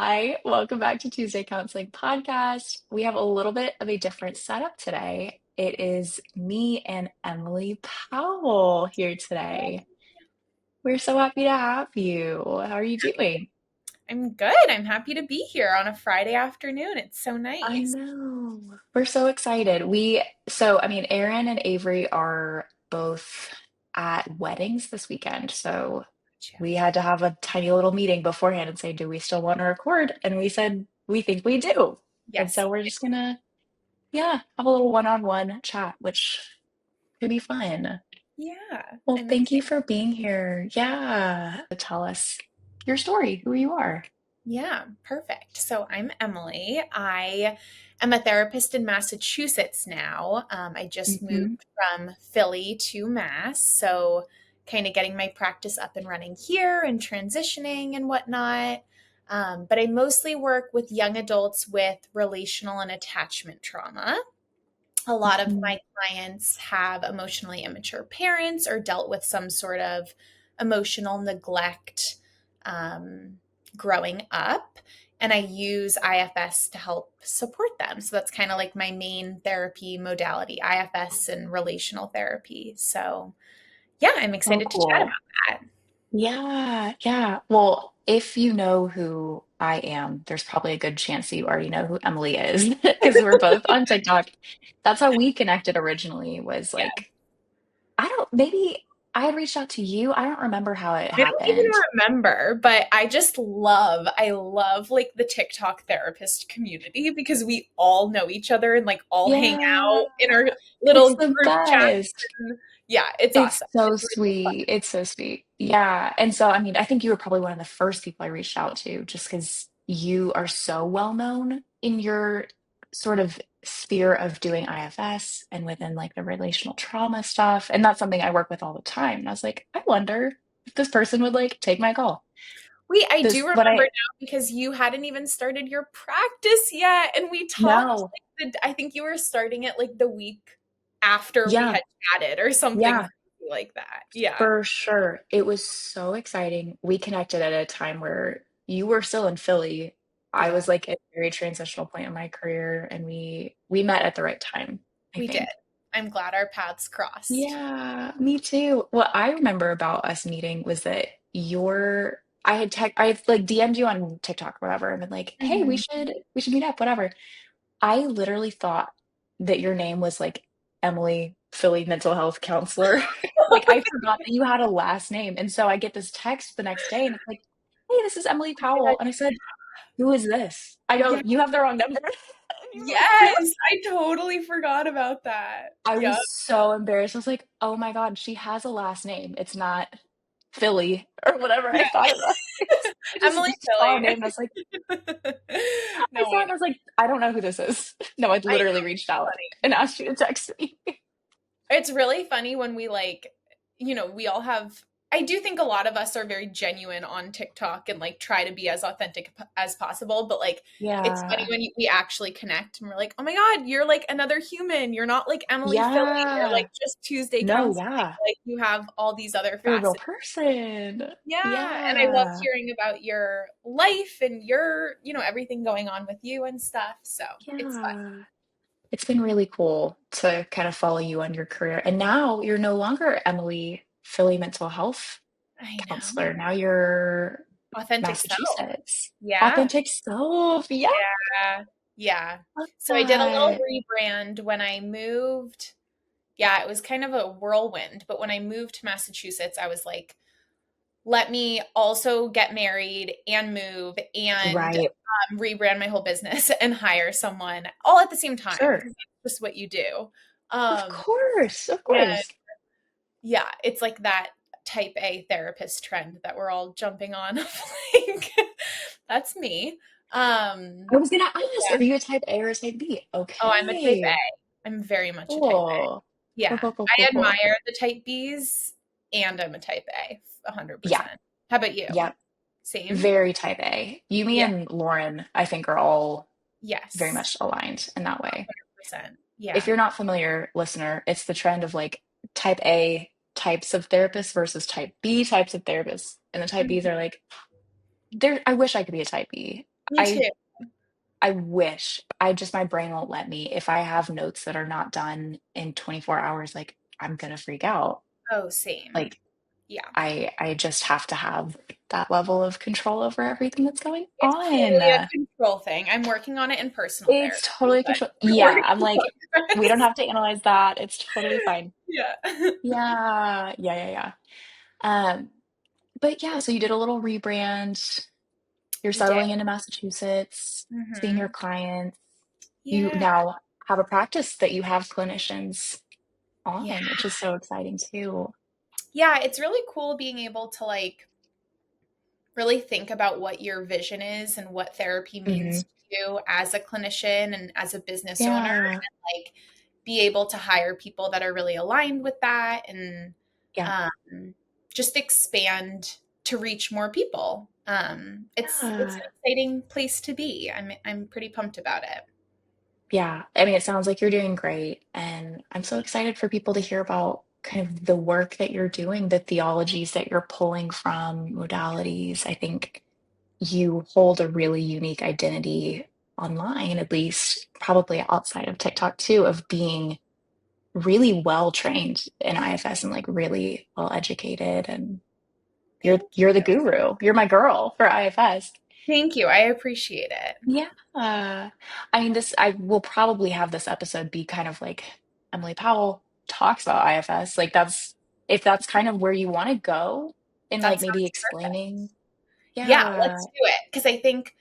Hi, welcome back to Tuesday Counseling Podcast. We have a little bit of a different setup today. It is me and Emily Powell here today. We're so happy to have you. How are you doing? I'm good. I'm happy to be here on a Friday afternoon. It's so I nice. know. We're so excited. Erin and Avery are both at weddings this weekend. So Gotcha. we had to have a tiny little meeting beforehand and say, do we still want to record? And we said, we think we do. And Yes. so we're just gonna, yeah, have a little one-on-one chat, which could be fun. Yeah. Well, I'm thank you excited. for being here. Yeah. Tell us your story, who you are. Yeah, perfect. So I'm Emily. I am a therapist in Massachusetts now. I just Hmm. moved from Philly to Mass. So kind of getting my practice up and running here and transitioning and whatnot. But I mostly work with young adults with relational and attachment trauma. A lot of Hmm. my clients have emotionally immature parents or dealt with some sort of emotional neglect um, growing up. And I use IFS to help support them. So that's kind of like my main therapy modality, IFS and relational therapy. So, yeah, I'm So excited to chat cool. about that. Yeah, yeah. Well, if you know who I am, there's probably a good chance that you already know who Emily is because we're both on TikTok. That's how we connected originally, was Yeah. like, I don't, maybe I had reached out to you. I don't remember how it I don't even happened. remember, but I love like the TikTok therapist community because we all know each other and like all hang Yeah, out in our it's little the group chats. best. And yeah, it's It's awesome. so It's really fun. sweet. It's so sweet. Yeah. And so, I mean, I think you were probably one of the first people I reached out to just because you are so well known in your sort of sphere of doing IFS and within like the relational trauma stuff. And that's something I work with all the time. And I was like, I wonder if this person would like take my call. Wait, I do This, remember but I, now because you hadn't even started your practice yet. And we talked, no. I think you were starting it like the week after we Yeah. had chatted or something Yeah. crazy like that. Yeah. For sure. It was so exciting. We connected at a time where you were still in Philly. I Yeah, was like at a very transitional point in my career and we met at the right time, I we did. think. I'm glad our paths crossed. Yeah, me too. What I remember about us meeting was that I had like DM'd you on TikTok or whatever and been like, hey, Mhm. we should meet up, whatever. I literally thought that your name was like Emily Philly mental health counselor. Like I forgot that you had a last name. And so I get this text the next day and it's like, hey, this is Emily Powell. And I said, who is this? I go, Yeah. you have the wrong number. And you were like, really? Yes, I totally forgot about that. I Yep. was so embarrassed. I was like, oh my God, she has a last name. It's not Philly or whatever I Yeah. thought it was. I just Emily saw a name Philly. and I was like, I No, saw I it and I was like, I don't know who this is. No, I know. literally reached out Funny. and asked you to text me. It's really funny when we like, we all have I do think a lot of us are very genuine on TikTok and like try to be as authentic as possible, but like it's funny Yeah. when we actually connect and we're like, "Oh my God, you're like another human. You're not like Emily Philly or like Yeah. just Tuesday No, counseling. yeah. Like you have all these other You're a real facets." person. Yeah, and I love Yeah. hearing about your life and your, everything going on with you and stuff. So, it's fun. Yeah. It's been really cool to kind of follow you on your career. And now you're no longer Emily Philly mental health I know. counselor. Now you're Authentic self. Massachusetts. Yeah. Authentic self. Yeah. Yeah. Yeah. Love So I did a little that. rebrand when I moved. Yeah, it was kind of a whirlwind, but when I moved to Massachusetts, I was like, let me also get married and move and Right. rebrand my whole business and hire someone all at the same time Sure. because that's just what you do. Of Um, course. Of and course. yeah, it's like that type A therapist trend that we're all jumping on. Like, that's me. Um, I was gonna ask, yeah. are you a type A or a type B? Oh, I'm a type A. Okay. I'm very much a type A. Cool. Cool, Yeah. cool, cool, I cool, cool. admire the type Bs and I'm a type A, Yeah. 100%. How about you? Yeah. Same? Very type A. You, me, Yeah. and Lauren, I think, are all very Yes. much aligned in that way. 100%. If Yeah. you're not familiar, listener, it's the trend of like type A types of therapists versus type B types of therapists. And the type Bs Mhm. are like, there, I wish I could be a type B. Me I too. I wish. I just my brain won't let me. If I have notes that are not done in 24 hours, like, I'm gonna freak out. Oh, same. Like, Yeah. I just have to have that level of control over everything that's going It's totally a on. control thing. I'm working on it in personal It's therapy, totally but control. we're Yeah, I'm working like, on we don't this. have to analyze that. It's totally fine. Yeah. Yeah, yeah, yeah, yeah. Um, but yeah, so you did a little rebrand. You're We did. settling into Massachusetts, seeing your Hmm. clients. You Yeah. now have a practice that you have clinicians Yeah. on, which is so exciting too. Yeah. It's really cool being able to like really think about what your vision is and what therapy Hmm. means to you as a clinician and as a business owner, Yeah, and like be able to hire people that are really aligned with that, and yeah, um, just expand to reach more people. It's an yeah. exciting place to be. I'm pretty pumped about it. Yeah, I mean, it sounds like you're doing great, and I'm so excited for people to hear about kind of the work that you're doing, the theologies that you're pulling from, modalities. I think you hold a really unique identity online, at least probably outside of TikTok too, of being really well trained in IFS and like really well educated. And Thank you're the you. guru. You're my girl for IFS. Thank you. I appreciate it. Yeah. I mean, I will probably have this episode be kind of like Emily Powell talks about IFS. Like if that's kind of where you want to go in That like maybe sounds perfect. explaining. Yeah, Yeah, let's do it. Because I think,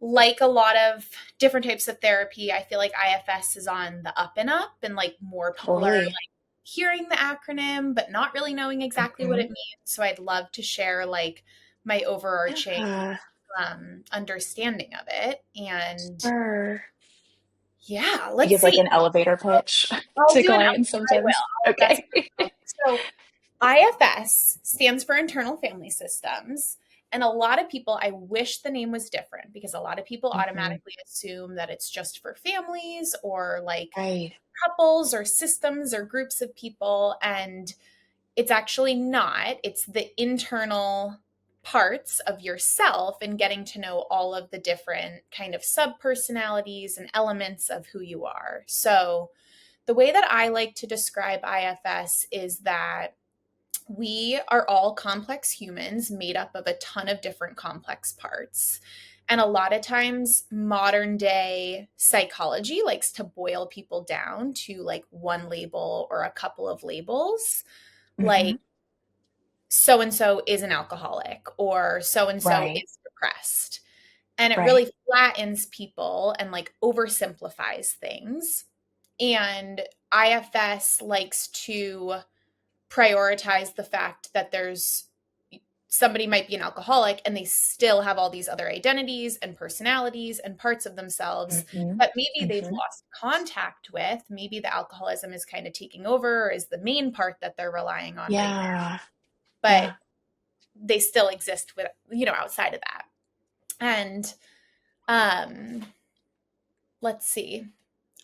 like a lot of different types of therapy, I feel like IFS is on the up and up, and like more people are totally. like hearing the acronym but not really knowing exactly what Hmm. it means. So I'd love to share like my overarching Yeah, understanding of it. And sure. yeah, You let's give like see. an elevator pitch I'll to do an clients elevator. I sometimes. will. That's Okay. so IFS stands for Internal Family Systems. And a lot of people, I wish the name was different, because a lot of people Hmm. automatically assume that it's just for families or like Right. couples or systems or groups of people. And it's actually not. It's the internal parts of yourself and getting to know all of the different kind of sub personalities and elements of who you are. So, the way that I like to describe IFS is that we are all complex humans made up of a ton of different complex parts. And a lot of times, modern day psychology likes to boil people down to like one label or a couple of labels, Hmm. like so and so is an alcoholic or so and so Right. is depressed. And it Right. really flattens people and like oversimplifies things. And IFS likes to prioritize the fact that there's somebody might be an alcoholic and they still have all these other identities and personalities and parts of themselves Hmm. that maybe they've Hmm. lost contact with. Maybe the alcoholism is kind of taking over or is the main part that they're relying on right now, Yeah. but Yeah. they still exist with, outside of that. And um let's see.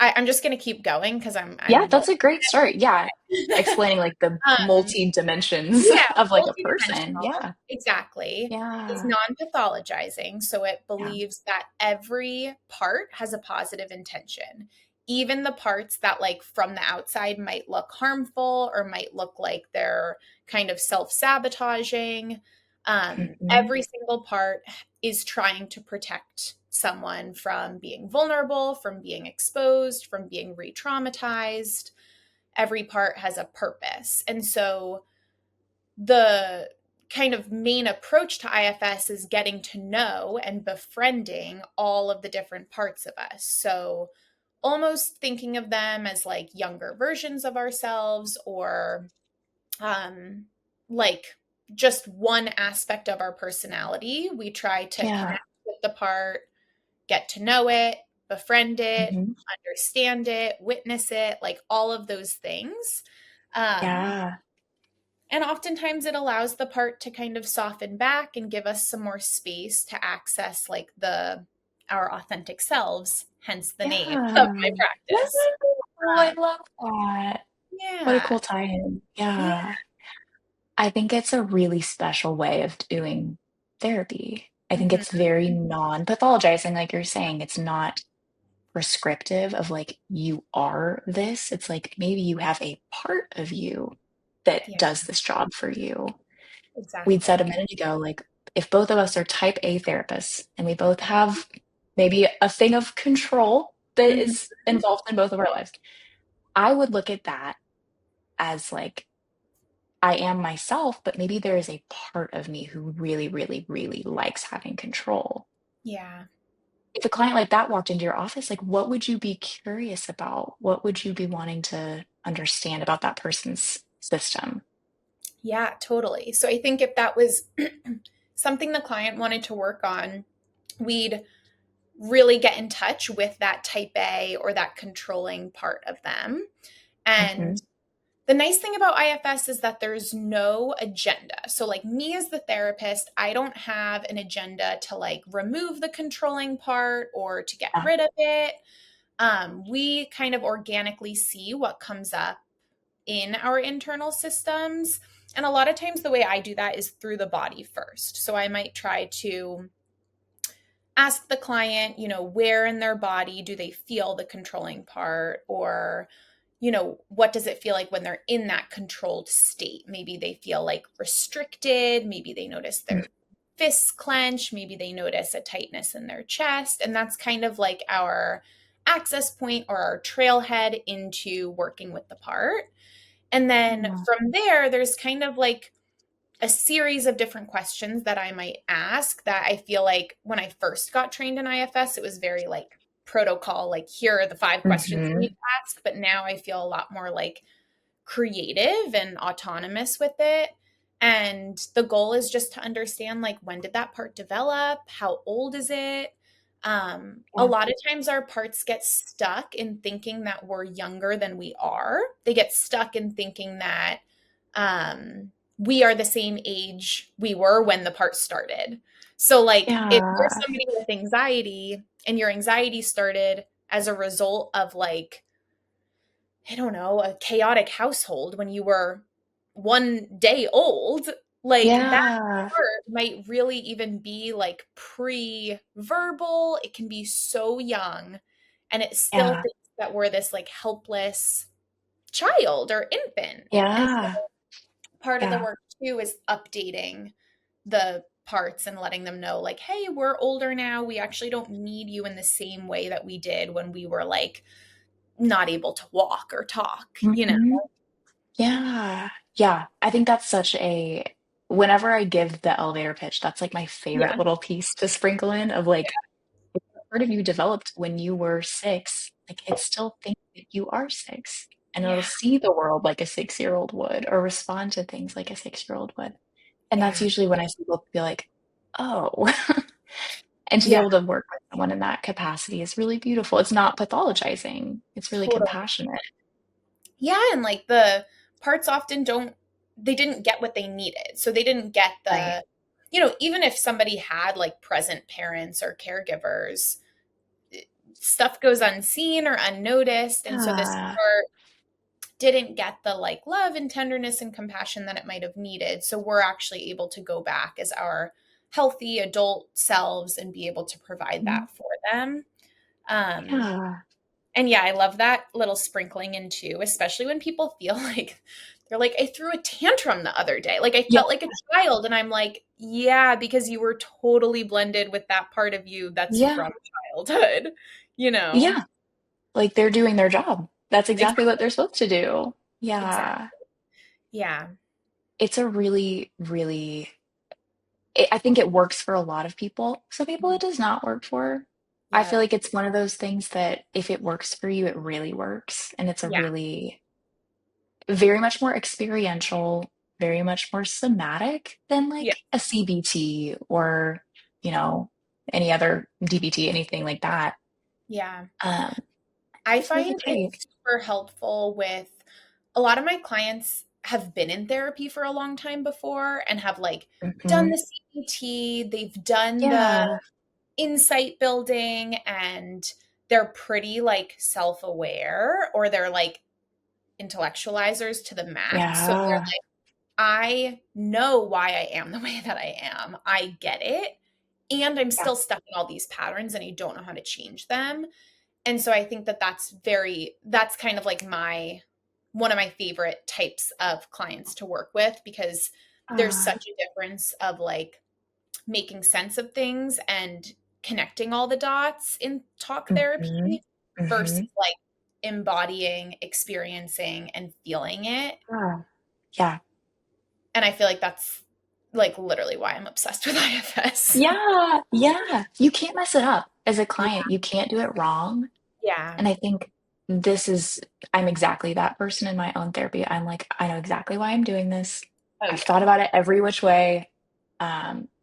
I'm just gonna keep going because Yeah, I'm that's a great start. Yeah. Explaining like the um multi dimensions Yeah, of like a person. multidimensional. Yeah. Exactly. It's Yeah. non-pathologizing, so it Yeah. believes that every part has a positive intention. Even the parts that like from the outside might look harmful or might look like they're kind of self-sabotaging. Hmm. Every single part is trying to protect someone from being vulnerable, from being exposed, from being re-traumatized. Every part has a purpose. And so the kind of main approach to IFS is getting to know and befriending all of the different parts of us. So, almost thinking of them as like younger versions of ourselves, or um, like just one aspect of our personality. We try to Yeah. connect with the part, get to know it, befriend it, Hmm. understand it, witness it, like all of those things. Um, Yeah. and oftentimes it allows the part to kind of soften back and give us some more space to access like the our authentic selves, hence the name of Yeah. my Yeah. practice. Oh, I Um, love that. What a yeah. cool tie-in. Yeah. Yeah. I think it's a really special way of doing therapy. I think Mhm. it's very non-pathologizing, like you're saying. It's not prescriptive of like you are this. It's like maybe you have a part of you that Yeah, does this job for you. We'd said a exactly. minute ago, like if both of us are type A therapists and we both have maybe a thing of control that Mhm. is involved in both of our lives, I would look at that as like I am myself, but maybe there is a part of me who really, really, really likes having control. Yeah. If a client like that walked into your office, like what would you be curious about? What would you be wanting to understand about that person's system? Yeah, totally. So I think if that was something the client wanted to work on, we'd really get in touch with that type A or that controlling part of them. Hmm. And the nice thing about IFS is that there's no agenda. So, like me as the therapist, I don't have an agenda to like remove the controlling part or to get Yeah. rid of it. We kind of organically see what comes up in our internal systems. And a lot of times, the way I do that is through the body first. So, I might try to ask the client, where in their body do they feel the controlling part? Or, what does it feel like when they're in that controlled state? Maybe they feel like restricted. Maybe they notice their fists clench. Maybe they notice a tightness in their chest. And that's kind of like our access point or our trailhead into working with the part. And then Yeah. from there, there's kind of like a series of different questions that I might ask that I feel like when I first got trained in IFS, it was very like protocol, like here are the 5 questions you need Hmm. to ask. But now I feel a lot more like creative and autonomous with it. And the goal is just to understand like when did that part develop? How old is it? A Yeah. lot of times our parts get stuck in thinking that we're younger than we are. They get stuck in thinking that um, we are the same age we were when the part started. So, like, if you're Yeah. somebody with anxiety and your anxiety started as a result of like I don't know, a chaotic household when you were 1 day old, like that Yeah. part might really even be like pre-verbal. It can be so young and it still Yeah. thinks that we're this like helpless child or infant. And so Yeah. part of the Yeah. work too is updating the parts and letting them know like, hey, we're older now. We actually don't need you in the same way that we did when we were like not able to walk or talk. Hmm. Yeah. Yeah. I think that's such a, whenever I give the elevator pitch, that's like my favorite Yeah. little piece to sprinkle in of like, if a part of you developed when you were 6, like it still thinks that you are 6 and it'll Yeah. see the world like a 6-year-old would or respond to things like a 6-year-old would. And that's Yeah. usually when I see people be like, oh, and to be Yeah. able to work with someone in that capacity is really beautiful. It's not pathologizing. It's really Totally. compassionate. Yeah. And like the parts often they didn't get what they needed. So they didn't get Right. even if somebody had like present parents or caregivers, stuff goes unseen or unnoticed. And so this Yeah. part didn't get the like love and tenderness and compassion that it might have needed. So we're actually able to go back as our healthy adult selves and be able to provide Mhm. that for them. Um, Yeah. And yeah, I love that little sprinkling in too, especially when people feel like they're like, I threw a tantrum the other day. Like I Yeah. felt like a child. And I'm like, yeah, because you were totally blended with that part of you that's Yeah. from childhood, you know? Yeah. Like they're doing their job. That's exactly what Exactly. they're supposed to do. Exactly. Yeah. Yeah. It's a really, really, I think it works for a lot of people. Some people Mhm. it does not work for. I Yeah. feel like it's one of those things that if it works for you, it really works. And it's a Yeah. really very much more experiential, very much more somatic than Yeah. like a CBT or, you know, any other DBT, anything like that. Yeah. Um, I it's really find great. it's super helpful with a lot of my clients have been in therapy for a long time before and have like done Hmm. the CBT, they've done the Yeah, insight building and they're pretty like self-aware or they're like intellectualizers to the max. So they're yeah, like, I know why I am the way that I am. I get it. and I'm Yeah. still stuck in all these patterns and I don't know how to change them. And so I think that that's kind of like one of my favorite types of clients to work with, because there's Uh, such a difference of like making sense of things and connecting all the dots in talk hmm therapy versus like embodying, experiencing, and feeling it. yeah. And I feel like that's like literally why I'm obsessed with IFS. Yeah. Yeah. You can't mess it up as a Yeah. client. You can't do it wrong. Yeah. And I think this is, I'm exactly that person in my own therapy. I'm like, I know exactly why I'm doing this. Oh I've thought yeah. about it every which way.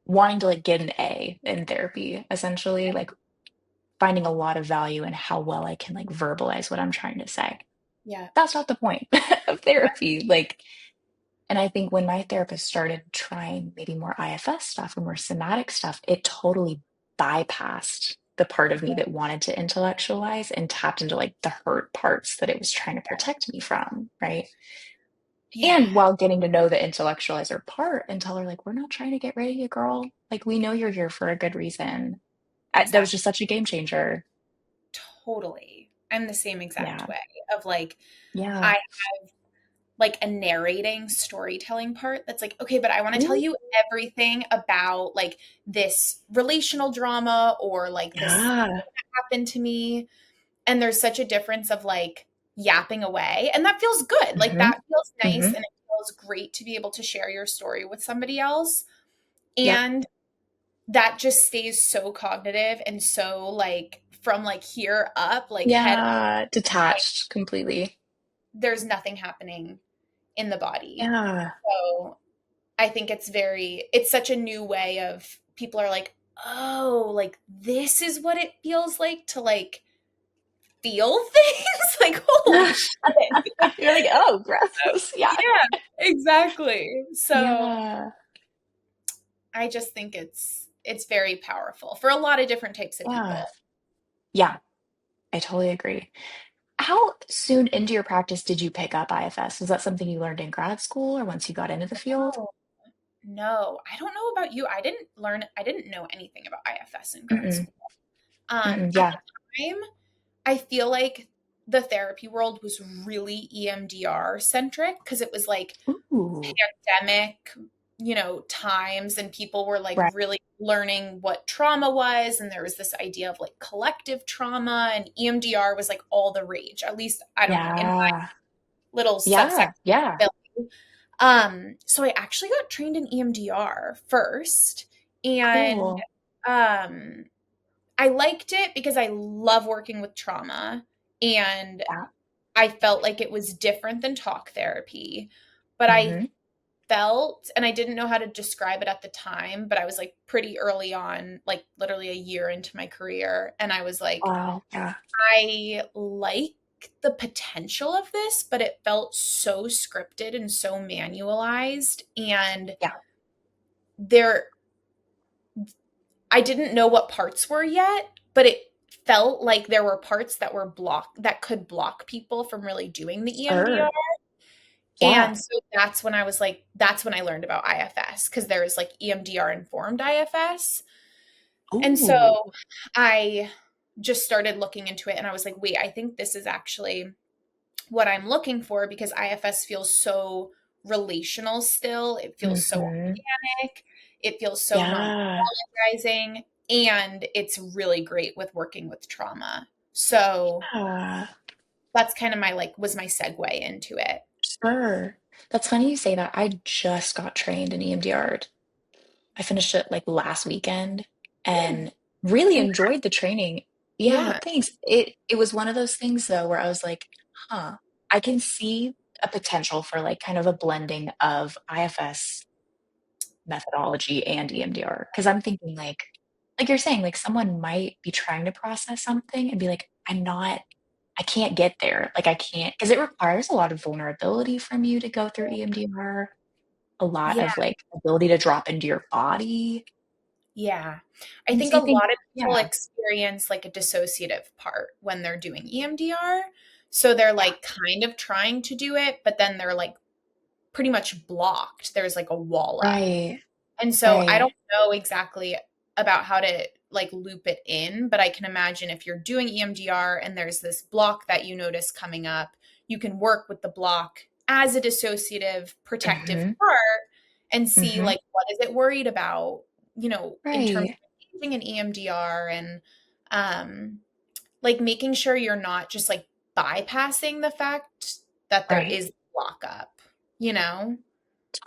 Wanting to like get an A in therapy, essentially, like finding a lot of value in how well I can like verbalize what I'm trying to say. Yeah. That's not the point of therapy. Like, and I think when my therapist started trying maybe more IFS stuff and more somatic stuff, it totally bypassed the part of me that wanted to intellectualize and tapped into like the hurt parts that it was trying to protect me from, right? Yeah. And while getting to know the intellectualizer part and tell her, like, we're not trying to get rid of you, girl. Like, we know you're here for a good reason. That was Exactly. just such a game changer. Totally. I'm the same exact Yeah. way of like, Yeah. I like a narrating storytelling part that's like, okay, but I want to tell Ooh, you everything about like this relational drama or like this thing yeah. that happened to me. And there's such a difference of like yapping away. And that feels good. Like hmm that feels nice hmm and it feels great to be able to share your story with somebody else. Yep. And that just stays so cognitive and so like from like here up, like head up, Yeah. like Detached completely. there's nothing happening in the body. Yeah. So I think it's such a new way of people are like, oh, like this is what it feels like to like feel things. Like, holy shit. You're like, oh, gross. Yeah. Yeah, exactly. So Yeah. I just think it's very powerful for a lot of different types of Yeah. people. Yeah. I totally agree. How soon into your practice did you pick up IFS? Is that something you learned in grad school or once you got into the field? No, no, I don't know about you. I didn't know anything about IFS in grad Mm-mm. school. Mm-mm. At Yeah. the time, I feel like the therapy world was really EMDR centric because it was like Ooh. pandemic, times, and people were like Right. really learning what trauma was. And there was this idea of like collective trauma, and EMDR was like all the rage, at least, I don't know, in my Yeah. little subsection Yeah. Yeah. of Philly. So I actually got trained in EMDR first. And Cool. um, I liked it because I love working with trauma. And Yeah. I felt like it was different than talk therapy. But I Mm-hmm. felt, and I didn't know how to describe it at the time, but I was like pretty early on, like literally a year into my career. And I was like, Wow. Yeah. I like the potential of this, but it felt so scripted and so manualized. And Yeah. there, I didn't know what parts were yet, but it felt like there were parts that could block people from really doing the EMDR. Sure. Yeah. And so that's when I was like, that's when I learned about IFS, because there is like EMDR informed IFS. And so Ooh. I just started looking into it and I was like, wait, I think this is actually what I'm looking for, because IFS feels so relational still. It feels so Mm-hmm. organic. It feels so Yeah. non-apologizing. And it's really great with working with trauma. So Yeah. that's kind of was my segue into it. Sure. That's funny you say that. I just got trained in EMDR. I finished it like last weekend Hmm. and really And enjoyed the training. Yeah, yeah, thanks. It was one of those things though where I was like, huh, I can see a potential for like kind of a blending of IFS methodology and EMDR. Because I'm thinking like you're saying, like someone might be trying to process something and be like, I can't get there. Like I can't, because it requires a lot of vulnerability from you to go through EMDR, a lot yeah, of like ability to drop into your body. yeah. I And think so a I think, lot of people yeah, experience like a dissociative part when they're doing EMDR. So they're yeah, like kind of trying to do it, but then they're like pretty much blocked. There's like a wall up. right, And so I right. don't know exactly. about how to like loop it in, but I can imagine if you're doing EMDR and there's this block that you notice coming up, you can work with the block as a dissociative protective Hmm. part and see Hmm. like what is it worried about, in terms Right. of using an EMDR and like making sure you're not just like bypassing the fact that there Right. is block up, you know?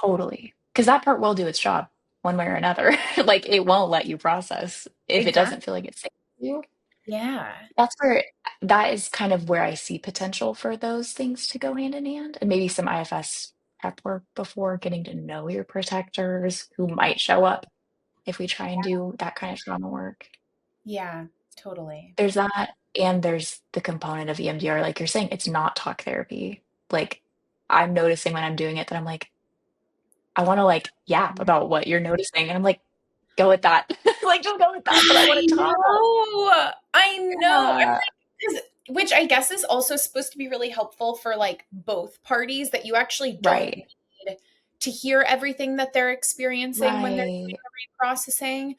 Totally. Because that part will do its job one way or another. Like it won't let you process if it doesn't Exactly. feel like it's safe for you. Yeah. That's where that is kind of where I see potential for those things to go hand in hand, and maybe some IFS prep work before getting to know your protectors who might show up if we try and do that kind of trauma work. Yeah, totally. There's that, and there's the component of EMDR, like you're saying, it's not talk therapy. Like I'm noticing when I'm doing it that I'm like, I want to like yap about what you're noticing, and I'm like, go with that, like just go with that, but I want to talk. I know. I'm Yeah, like, which I guess is also supposed to be really helpful for like both parties that you actually don't right, need to hear everything that they're experiencing when they're doing right, the reprocessing.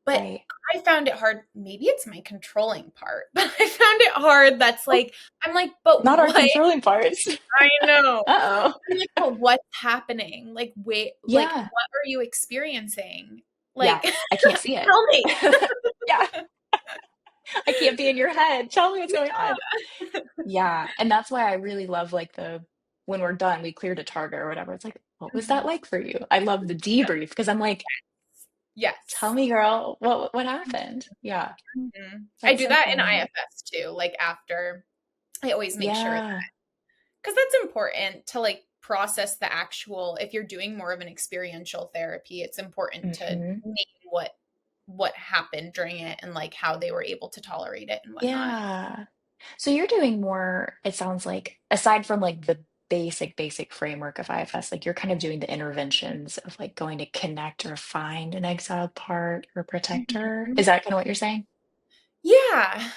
But right. I found it hard. Maybe it's my controlling part, but I found it hard. That's like, I'm like, but Not our what? controlling parts. I know. Uh-oh. I'm like, but what's happening? Like, wait, like, Yeah. what are you experiencing? Yeah. Like, I can't see it. tell me. Yeah. I can't be in your head. Tell me what's going on. Yeah. Yeah. And that's why I really love like the when we're done, we cleared a target or whatever. It's like, what was that Mhm. like for you? I love the debrief because I'm like, tell Yes. me, girl, what happened? Yeah. Mhm. I That's do so that in funny. IFS too. Like after, I always make sure Yeah. because that's important to like process the actual. If you're doing more of an experiential therapy, it's important to Hmm. name what happened during it and like how they were able to tolerate it and whatnot. Yeah. So you're doing more, it sounds like, aside from like the basic framework of IFS, like you're kind of doing the interventions of like going to connect or find an exiled part or protector. Mhm. Is that kind of what you're saying? Yeah.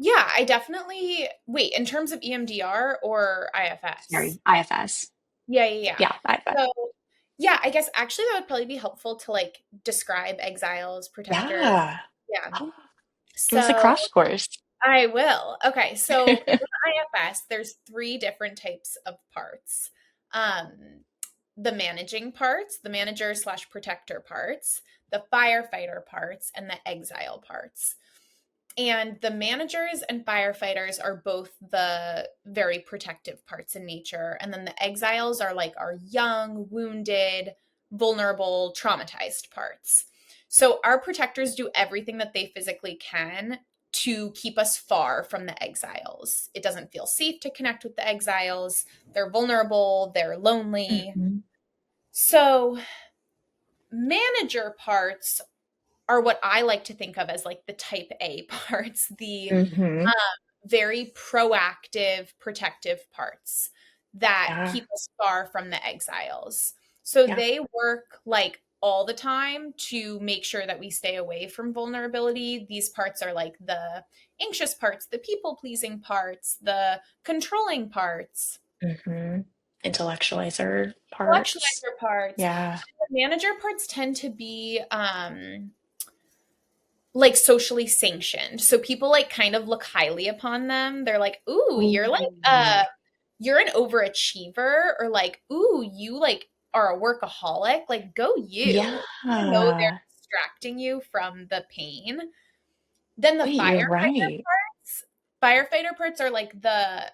Yeah, I definitely wait, in terms of EMDR or IFS? Sorry, IFS. Yeah, yeah, yeah. Yeah, IFS. So, yeah, I guess actually that would probably be helpful to like describe exiles, protectors. Yeah. Yeah. Oh, give us a So, crash course. I will. Okay, so in IFS, there's three different types of parts. The managing parts, the manager slash protector parts, the firefighter parts, and the exile parts. And the managers and firefighters are both the very protective parts in nature. And then the exiles are like our young, wounded, vulnerable, traumatized parts. So our protectors do everything that they physically can to keep us far from the exiles. It doesn't feel safe to connect with the exiles. They're vulnerable, they're lonely. Hmm. So, manager parts are what I like to think of as like the type A parts, the Hmm. very proactive, protective parts that Yeah. keep us far from the exiles. So Yeah. they work like all the time to make sure that we stay away from vulnerability. These parts are like the anxious parts, the people pleasing parts, the controlling parts, Hmm. Intellectualizer parts. intellectualizer parts. Yeah. The manager parts tend to be like socially sanctioned. So people like kind of look highly upon them. They're like, "Ooh, Ooh. you're an overachiever," or like, "Ooh, you like are a workaholic." Like, go Yeah. you. Even though they're distracting you from the pain. Then the Wait, you're right. firefighter parts are like the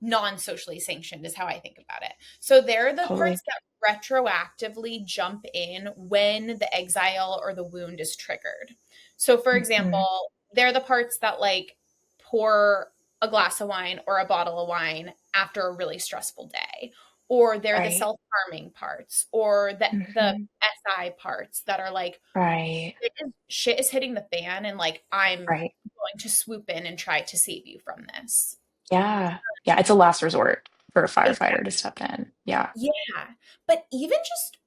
non-socially sanctioned is how I think about it. So they're the Totally. parts that retroactively jump in when the exile or the wound is triggered. So for Hmm. example, they're the parts that like pour a glass of wine or a bottle of wine after a really stressful day, or they're the Right. self-harming parts, or the Hmm. SI parts that are like Right. shit is hitting the fan and like I'm Right. going to swoop in and try to save you from this. Yeah. Yeah. It's a last resort for a firefighter to Exactly. step in. Yeah. Yeah. But even just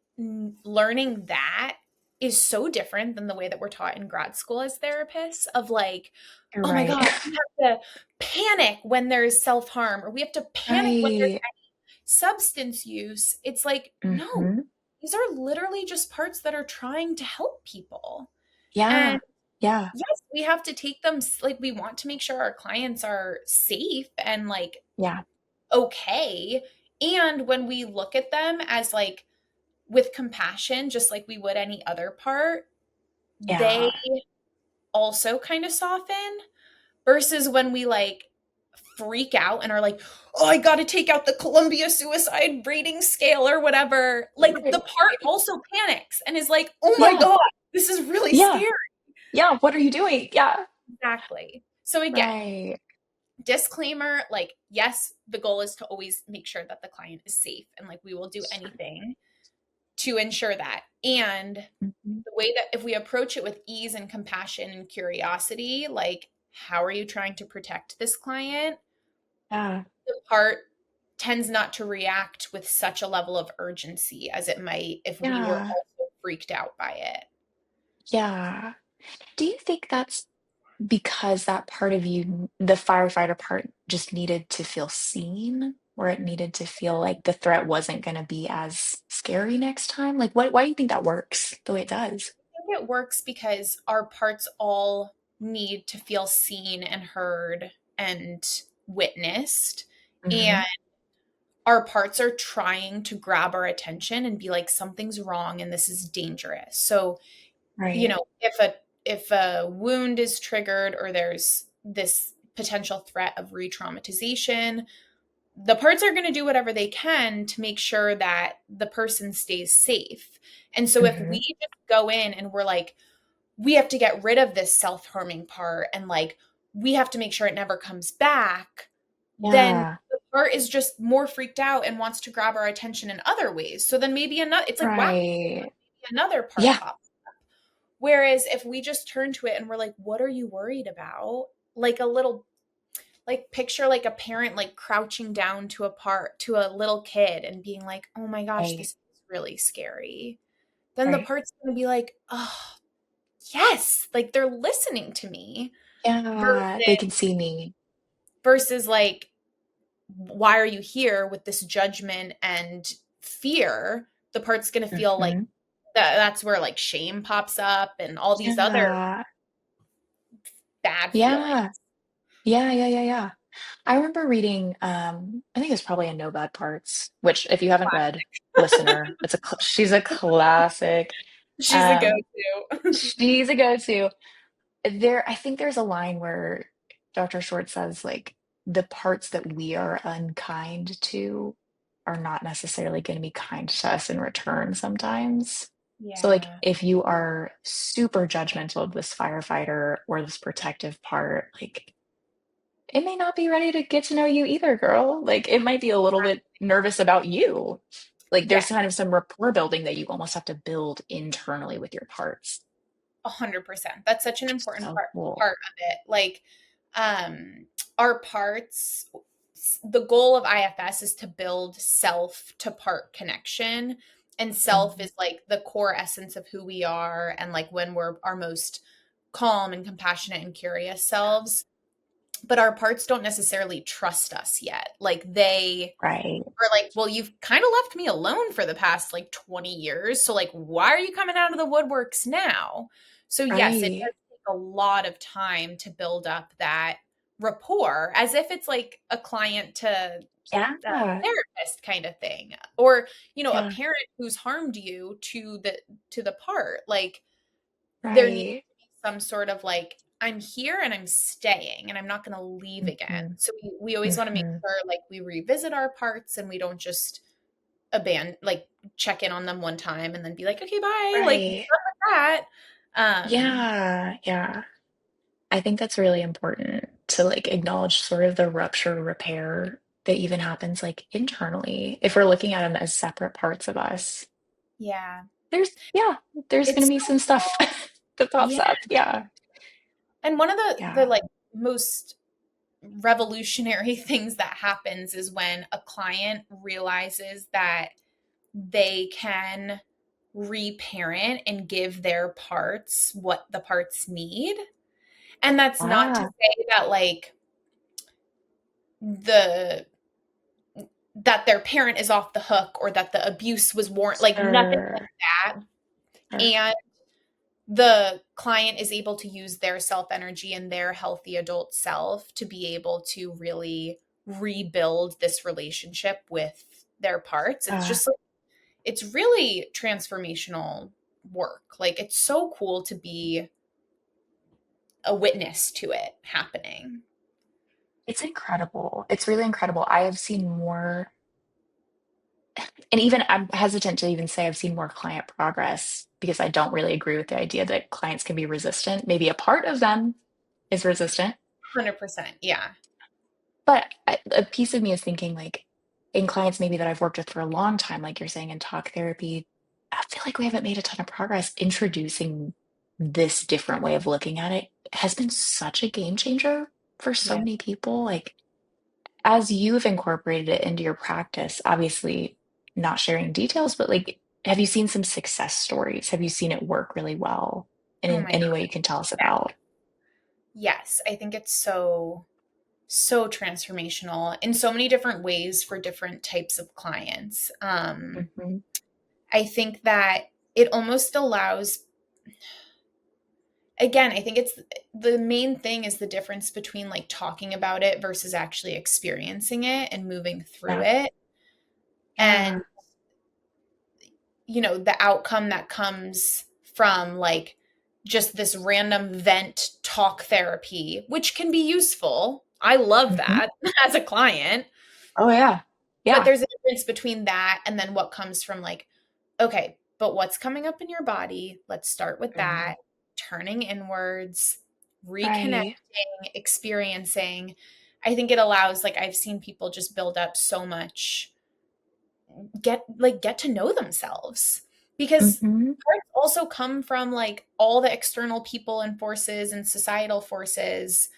learning that is so different than the way that we're taught in grad school as therapists of like, You're oh my right. God, we have to panic when there's self-harm or we have to panic when there's Right. substance use. It's like, no, Hmm. these are literally just parts that are trying to help people. And Yeah. Yeah. yes, we have to take them, like, we want to make sure our clients are safe and like Yeah. okay. And when we look at them as like with compassion, just like we would any other part, they Yeah. also kind of soften versus when we like freak out and are like, oh, I got to take out the Columbia suicide rating scale or whatever. Like the Right. part also panics and is like, oh my Yeah. God, this is really Yeah. scary. Yeah. What are you doing? Yeah. Exactly. So again, Right. disclaimer, like, yes, the goal is to always make sure that the client is safe and like we will do anything to ensure that. And Mhm. the way that if we approach it with ease and compassion and curiosity, like, how are you trying to protect this client? Yeah. The part tends not to react with such a level of urgency as it might if we were Yeah. also freaked out by it. Yeah. Do you think that's because that part of you, the firefighter part, just needed to feel seen, or it needed to feel like the threat wasn't going to be as scary next time? Like, why do you think that works the way it does? I think it works because our parts all need to feel seen and heard and witnessed. Hmm. And our parts are trying to grab our attention and be like, something's wrong and this is dangerous. So, you Right. know, if a wound is triggered or there's this potential threat of re-traumatization, the parts are going to do whatever they can to make sure that the person stays safe. And so if we Hmm. just go in and we're like, we have to get rid of this self-harming part and like we have to make sure it never comes back, then Yeah. the part is just more freaked out and wants to grab our attention in other ways. So then maybe another, it's like wow, Right. another part Yeah. pops. Whereas if we just turn to it and we're like, what are you worried about? Like a little, like picture like a parent like crouching down to a part to a little kid and being like, oh my gosh, Right. this is really scary. Then the Right. part's gonna be like, oh yes, like they're listening to me Yeah. They can versus see me. like, why are you here with this judgment and fear? The part's gonna feel like Hmm. that's where like shame pops up and all these other Yeah. bad feelings. Yeah. Yeah. Yeah. Yeah. Yeah. I remember reading, I think it's probably a No Bad Parts, which if you haven't read, listener, she's a classic. She's a Um, go-to. she's a go-to. I think there's a line where Dr. Short says, like, the parts that we are unkind to are not necessarily going to be kind to us in return sometimes. So, like, Yeah, if you are super judgmental of this firefighter or this protective part, like, it may not be ready to get to know you either, girl. Like, it might be a little bit nervous about you. Like, yeah, there's kind of some rapport building that you almost have to build internally with your parts. 100%. That's such an important So part cool. of it. Like, um, our parts, the goal of IFS is to build self to part connection. And self Mhm. is like the core essence of who we are. And like when we're our most calm and compassionate and curious selves. But our parts don't necessarily trust us yet. Like they Right, are like, well, you've kind of left me alone for the past like 20 years. So, like, why are you coming out of the woodworks now? So, yes, it right. does take a lot of time to build up that rapport as if it's like a client to Yeah, therapist kind of thing or a yeah, parent who's harmed you to the part like there needs right. to be some sort of like I'm here and I'm staying and I'm not going to leave again. Mhm, So we always want to make mhm. sure like we revisit our parts and we don't just abandon like check in on them one time and then be like okay bye like good Right. luck with that. Yeah, yeah. I think that's really important to, like, acknowledge sort of the rupture repair that even happens, like, internally. If we're looking at them as separate parts of us, Yeah, yeah, there's gonna it's be so some stuff cool. that pops Yeah, up. Yeah, and one of the yeah. like most revolutionary things that happens is when a client realizes that they can reparent and give their parts what the parts need. And that's not to Ah, say that like the that their parent is off the hook or that the abuse was warrant, like nothing like Sure. that. Sure. And the client is able to use their self energy and their healthy adult self to be able to really rebuild this relationship with their parts. It's Uh, just like, it's really transformational work. Like, it's so cool to be a witness to it happening. it's incredible. It's really incredible. I have seen more, and even I'm hesitant to even say I've seen more client progress because I don't really agree with the idea that clients can be resistant. Maybe a part of them is resistant, 100%. Yeah. but a piece of me is thinking like in clients maybe that I've worked with for a long time, like you're saying in talk therapy, I feel like we haven't made a ton of progress introducing this different way of looking at it has been such a game changer for so Yeah. many people. Like as you've incorporated it into your practice, obviously not sharing details, but like, have you seen some success stories? Have you seen it work really well? And Oh in my any way God. you can tell us Yeah. about? Yes. I think it's so transformational in so many different ways for different types of clients. Hmm. I think that it almost allows, again, I think it's the main thing is the difference between like talking about it versus actually experiencing it and moving through Yeah. it. And, Yeah. the outcome that comes from like just this random vent talk therapy, which can be useful. I love Hmm. that as a client. Oh, yeah. But Yeah. there's a difference between that and then what comes from like, okay, but what's coming up in your body? Let's start with Mhm. that. Turning inwards, reconnecting, Right. experiencing. I think it allows, like, I've seen people just build up so much, get to know themselves. Because Hmm. parts also come from like all the external people and forces and societal forces.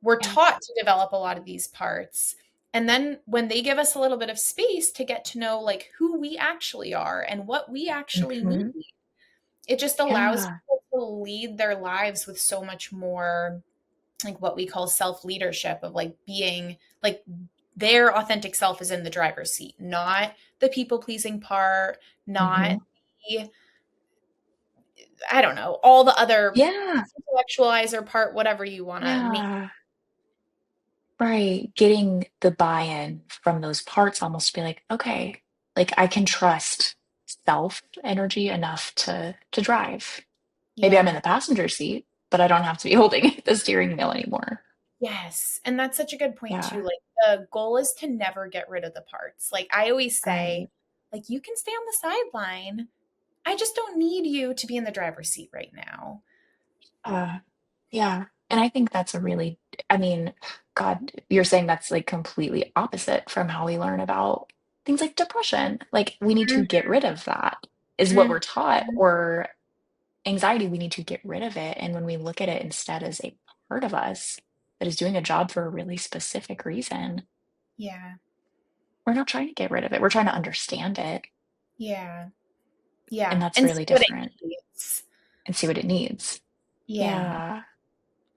We're Yeah. taught to develop a lot of these parts. And then when they give us a little bit of space to get to know like who we actually are and what we actually need, Hmm. it just allows Yeah. people to lead their lives with so much more like what we call self leadership of like being like their authentic self is in the driver's seat, not the people pleasing part, not Hmm. the, I don't know, all the other Yeah. intellectualizer part, whatever you want to name. Yeah. Right. Getting the buy-in from those parts almost to be like, okay, like I can trust self energy enough to drive. Maybe I'm in Yeah. the passenger seat, but I don't have to be holding the steering wheel anymore. Yes. And that's such a good point too. Yeah. Like the goal is to never get rid of the parts. Like I always say, Right. like you can stay on the sideline. I just don't need you to be in the driver's seat right now. Uh, yeah. And I think that's a really, I mean, God, you're saying that's like completely opposite from how we learn about things like depression. Like we need to get rid of that, is what Mhm. we're taught, or anxiety, we need to get rid of it. And when we look at it instead as a part of us that is doing a job for a really specific reason, Yeah. we're not trying to get rid of it. We're trying to understand it. Yeah. And Yeah. that's And see really what it different needs. and see what it needs. Yeah. Yeah.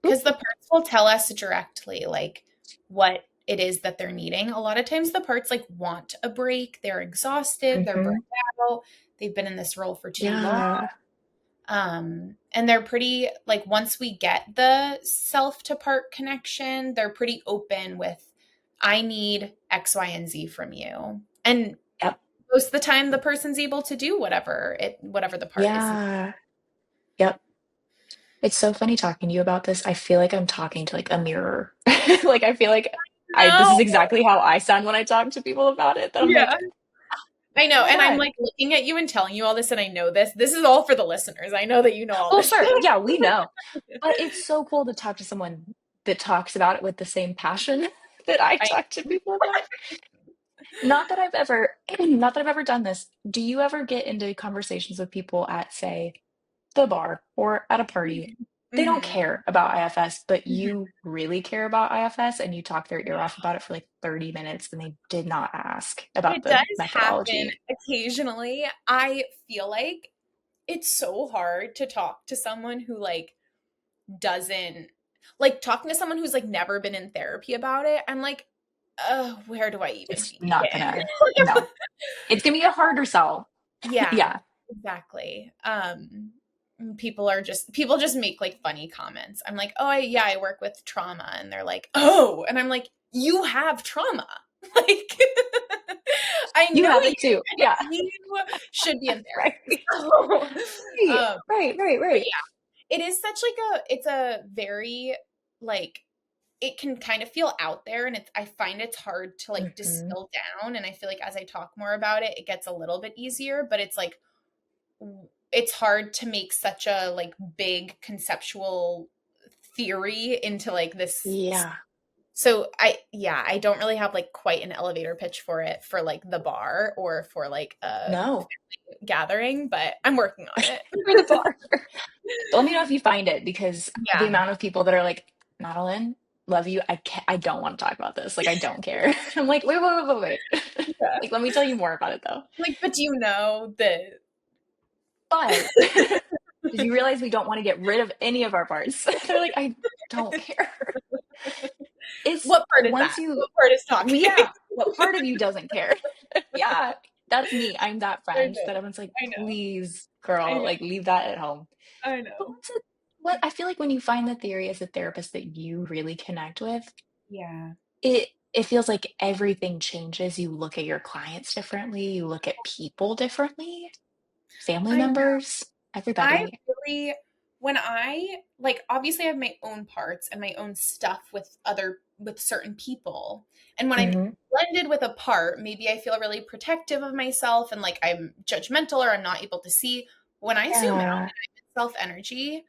Because the Ooh. parts will tell us directly like what it is that they're needing. A lot of times the parts like want a break. They're exhausted, they're burnt Hmm. out, they've been in this role for too long. Yeah. And they're pretty like once we get the self to part connection, they're pretty open with I need X, Y, and Z from you. And Yep. most of the time the person's able to do whatever the part is. Yeah. Yep. It's so funny talking to you about this. I feel like I'm talking to like a mirror. Like I feel like this is No. exactly how I sound when I talk to people about it. That I'm Yeah. like, I oh know. my And I'm God. like looking at you and telling you all this and I know this. This is all for the listeners. I know that you know all Well, this sure. stuff. Yeah, we know. But it's so cool to talk to someone that talks about it with the same passion that I I talk to people about. Not that I've ever done this. Do you ever get into conversations with people at, say, the bar or at a party? They don't Mhm. care about IFS, but Mhm. you really care about IFS and you talk their ear off about it for like 30 minutes and they did not ask about It does the happen methodology. occasionally. I feel like it's so hard to talk to someone who like doesn't like talking to someone who's like never been in therapy about it. I'm like, where do I even It's not begin? gonna, no, it's gonna be a harder sell. Yeah, Yeah. exactly. People just make like funny comments. I'm like, oh, yeah, I work with trauma, and they're like, oh, and I'm like, you have trauma, like, I You know have it too. you. Yeah. You should be in Right. therapy. So, Right. Right. Right. but Right. yeah, it is such like it's a very like it can kind of feel out there, and I find it's hard to like Hmm. distill down, and I feel like as I talk more about it, it gets a little bit easier, but it's like it's hard to make such a like big conceptual theory into like this. Yeah. So I don't really have like quite an elevator pitch for it for like the bar or for like a No. gathering, but I'm working on it. For the bar. Let me know if you find it because the Yeah. amount of people that are like, Madeline, love you. I don't want to talk about this. Like, I don't care. I'm like, wait. Yeah. Like, let me tell you more about it though. Like, but do you know that But did you realize we don't want to get rid of any of our parts? They're like, I don't care. It's what part is once that? you, What part is well, talking? yeah, what part of you doesn't care? Yeah, that's me. I'm that I friend know. that everyone's like, I know. please, I girl, know. like, leave that at home. I But know. what's it? What I feel like when you find the theory as a therapist that you really connect with, Yeah. it feels like everything changes. You look at your clients differently. You look at people differently, family I members, I everybody. really, when I like, obviously, I have my own parts and my own stuff with certain people. And when I'm Hmm. blended with a part, maybe I feel really protective of myself and like I'm judgmental or I'm not able to see. When I zoom out Yeah. and I'm in self energy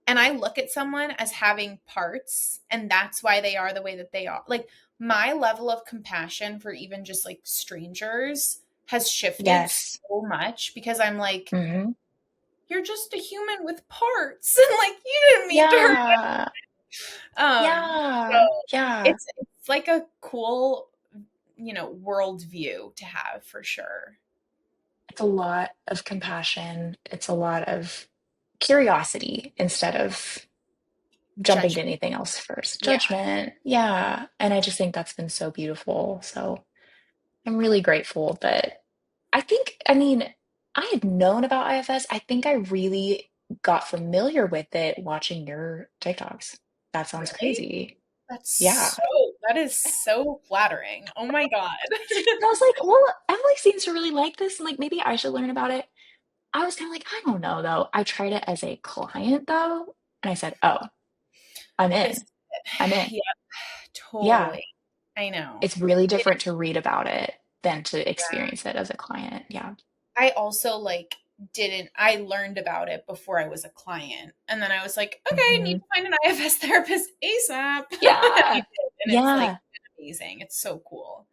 and I look at someone as having parts and that's why they are the way that they are, like my level of compassion for even just like strangers has shifted Yes. so much because I'm like, Hmm. you're just a human with parts and like you didn't mean to hurt. Yeah. So Yeah. Yeah. it's like a cool, worldview to have for sure. It's a lot of compassion. It's a lot of curiosity instead of jumping to Judgment. anything else first. Yeah. Judgment. Yeah. And I just think that's been so beautiful. So I'm really grateful that I mean, I had known about IFS. I think I really got familiar with it watching your TikToks. That sounds Really? crazy. That's Yeah. that is so flattering. Oh my God. And I was like, well, Emily seems to really like this, and like maybe I should learn about it. I was kind of like, I don't know though. I tried it as a client though, and I said, oh, I'm This in. I'm in. yeah, Yeah. totally. I know. It's really It different to read about it than to yeah. experience it as a client. Yeah. I also like didn't I learned about it before I was a client. And then I was like, okay, I need Hmm. to find an IFS therapist ASAP. And I Yeah. did, and it's like Yeah. amazing. It's so cool.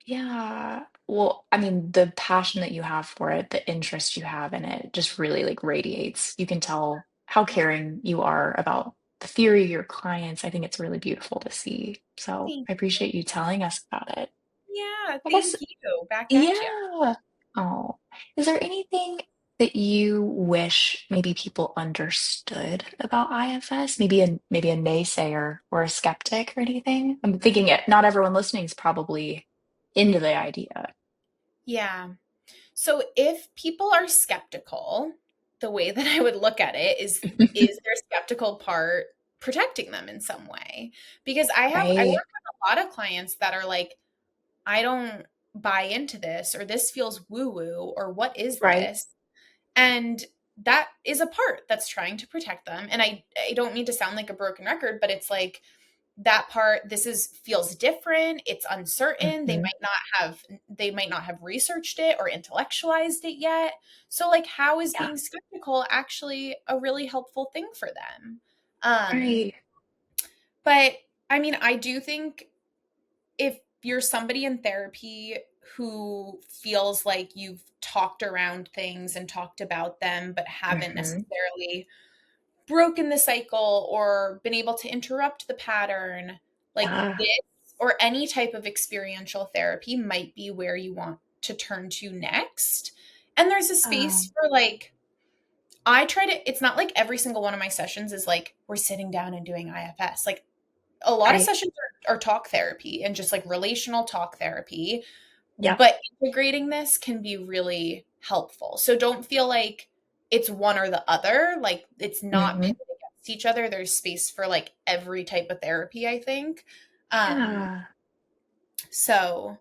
Yeah. Well, I mean, the passion that you have for it, the interest you have in it just really like radiates. You can tell how caring you are about the theory, your clients. I think it's really beautiful to see. So Thank I appreciate you telling us about it. Yeah, I guess, thank you. Back at you. yeah. Oh, is there anything that you wish maybe people understood about IFS? Maybe a naysayer or a skeptic or anything? I'm thinking it, not everyone listening is probably into the idea. Yeah. So if people are skeptical, the way that I would look at it is their skeptical part protecting them in some way? Because I work Right, with a lot of clients that are like, I don't buy into this, or this feels woo woo, or what is right. this? And that is a part that's trying to protect them. And I don't mean to sound like a broken record, but it's like that part, this is feels different, it's uncertain, Hmm. they might not have researched it or intellectualized it yet. So like how is Yeah, being skeptical actually a really helpful thing for them? Um, right. but I mean, I do think if you're somebody in therapy who feels like you've talked around things and talked about them, but haven't Hmm. necessarily broken the cycle or been able to interrupt the pattern, like Yeah. this or any type of experiential therapy might be where you want to turn to next. And there's a space Um, for like, I try to, it's not like every single one of my sessions is like, we're sitting down and doing IFS. Like, a lot of I, sessions are talk therapy and just like relational talk therapy, yeah. but integrating this can be really helpful. So don't feel like it's one or the other, like it's not Hmm. pitted against each other. There's space for like every type of therapy, I think. Um, Yeah. so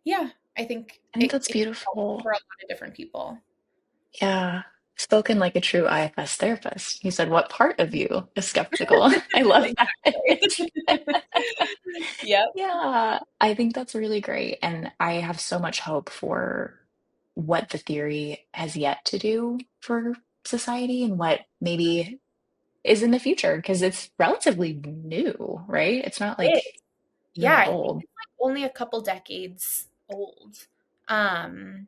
yeah, I think I think that's it helps beautiful. for a lot of different people. Yeah. Spoken like a true IFS therapist. He said, "What part of you is skeptical?" I love that. Exactly. Yep. Yeah, I think that's really great. And I have so much hope for what the theory has yet to do for society and what maybe is in the future because it's relatively new, right? It's not It like is. Yeah, years I think old, it's like only a couple decades old. Um,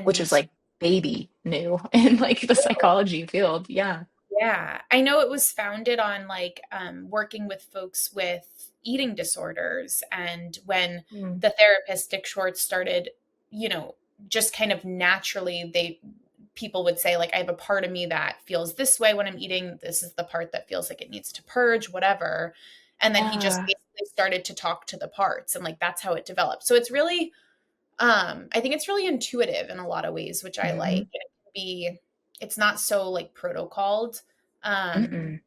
which is and like baby new in like the psychology field. Yeah. yeah, I know it was founded on like working with folks with eating disorders. And when Mm. the therapist Dick Schwartz started, you know, just kind of naturally, people would say, like, I have a part of me that feels this way when I'm eating. This is the part that feels like it needs to purge, whatever. And then he just Yeah. basically started to talk to the parts, and like that's how it developed. So it's really, I think it's really intuitive in a lot of ways, which I like. Hmm. And it can be, it's not so like protocoled. Um, Mm-mm.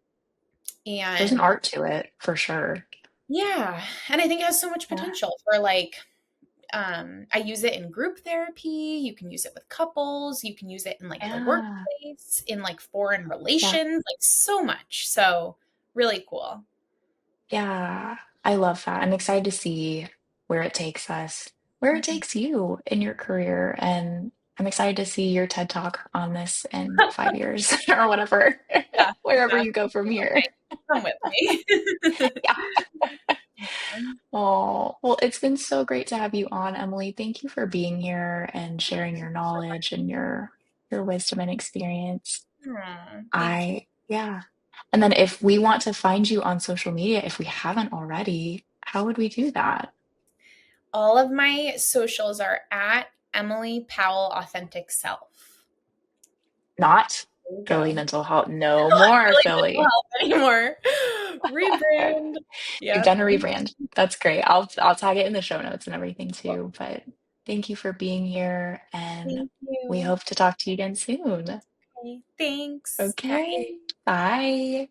There's an and art to it for sure. yeah, and I think it has so much Yeah. potential for like, I use it in group therapy. You can use it with couples. You can use it in like the Yeah. workplace, in like foreign Yeah. relations, like so much. So really cool. Yeah, I love that. I'm excited to see where it takes us, where it Mhm. takes you in your career. And I'm excited to see your TED Talk on this in 5 years or whatever, Yeah, wherever you go exactly. from here. Okay, come with me. Yeah. Oh, well, it's been so great to have you on, Emily. Thank you for being here and sharing your knowledge and your wisdom and experience. Thank you. Yeah. And then if we want to find you on social media, if we haven't already, how would we do that? All of my socials are at Emily Powell Authentic Self. Not There you Philly go. mental health. No Not more really mental Philly. health anymore. Rebrand. You've Yep. done a rebrand. That's great. I'll tag it in the show notes and everything too. But thank you for being here and Thank we you. hope to talk to you again soon. Okay, thanks. Bye. Okay. Bye.